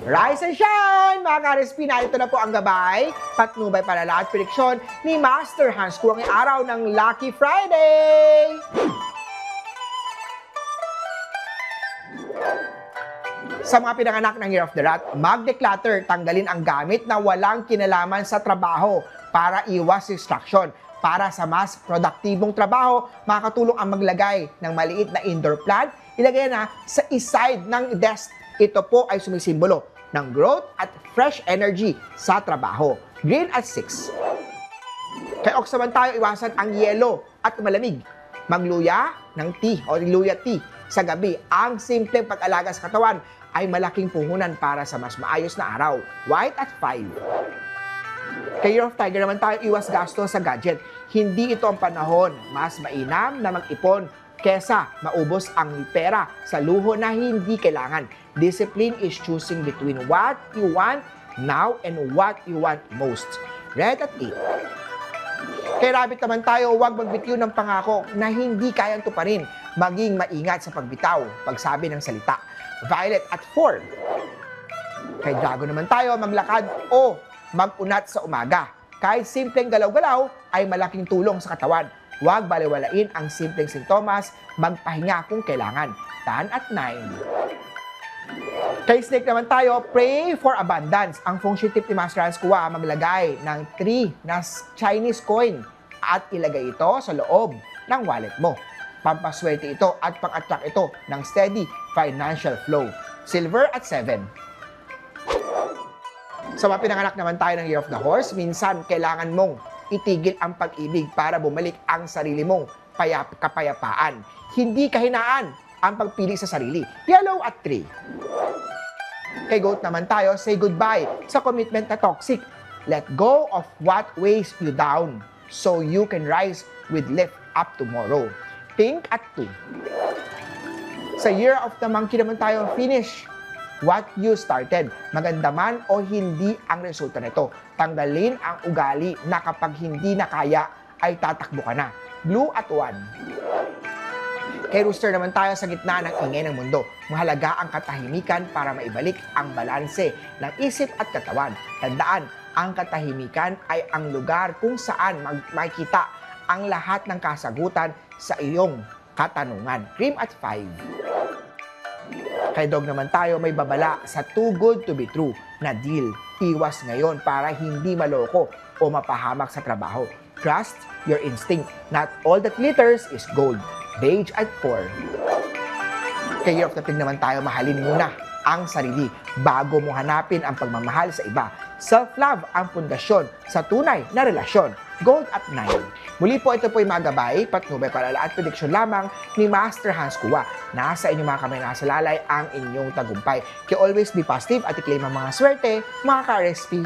Rise and shine! Mga ka-RSP, narito na po ang gabay, patnubay palala at prediksyon ni Master Hans Kung ang araw ng Lucky Friday! Sa mga pinanganak ng Year of the Rat, mag-declutter, tanggalin ang gamit na walang kinalaman sa trabaho para iwas distraction. Para sa mas produktibong trabaho, makakatulong ang maglagay ng maliit na indoor plant, ilagay na sa side ng desk. Ito po ay sumisimbolo ng growth at fresh energy sa trabaho. Green at 6. Kay Ox naman tayo, iwasan ang yelo at malamig. Magluya ng tea o luya tea sa gabi. Ang simpleng pag-alaga sa katawan ay malaking puhunan para sa mas maayos na araw. White at 5. Kay Year of Tiger naman tayo, iwas gasto sa gadget. Hindi ito ang panahon. Mas mainam na mag-ipon kesa maubos ang pera sa luho na hindi kailangan. Discipline is choosing between what you want now and what you want most. Red at 8. Kay Rabbit naman tayo, huwag magbitiw ng pangako na hindi kayang tuparin. Maging maingat sa pagbitaw, pagsabi ng salita. Violet at 4. Kay Dragon naman tayo, maglakad o mag-unat sa umaga. Kahit simpleng galaw-galaw ay malaking tulong sa katawan. Huwag baliwalain ang simpleng sintomas, magpahinga kung kailangan. Tan at 9. Kay Snake naman tayo, pray for abundance. Ang feng shui tip ni Master Hans Kua, maglagay ng 3 na Chinese coin at ilagay ito sa loob ng wallet mo. Pampaswerte ito at pang-attract ito ng steady financial flow. Silver at 7. Sa mga pinanganak naman tayo ng Year of the Horse, minsan kailangan mong itigil ang pag-ibig para bumalik ang sarili mong kapayapaan. Hindi kahinaan ang pagpili sa sarili. Yellow at 3. Kay Goat naman tayo, say goodbye sa commitment na toxic. Let go of what weighs you down so you can rise with lift up tomorrow. Pink at 2. Sa Year of the Monkey naman tayo, finish what you started. Maganda man o hindi ang resulta nito. Tanggalin ang ugali na kapag hindi na kaya ay tatakbo ka na. Blue at 1. Kay Rooster naman tayo, sa gitna ng ingay ng mundo, mahalaga ang katahimikan para maibalik ang balanse ng isip at katawan. Tandaan, ang katahimikan ay ang lugar kung saan makikita ang lahat ng kasagutan sa iyong katanungan. Cream at 5. Kay Dog naman tayo, may babala sa too good to be true na deal. Iwas ngayon para hindi maloko o mapahamak sa trabaho. Trust your instinct. Not all that glitters is gold. Beige at 4. Kay Year of the Pig naman tayo, mahalin muna ang sarili bago mo hanapin ang pagmamahal sa iba. Self-love ang pundasyon sa tunay na relasyon. Gold at 9. Muli po, ito po yung mga gabay, patnubay, palala at prediksyon lamang ni Master Hans Kua. Nasa inyong mga kamay, nasa lalay ang inyong tagumpay. Kaya always be positive at i-claim ang mga swerte, mga ka-RSP.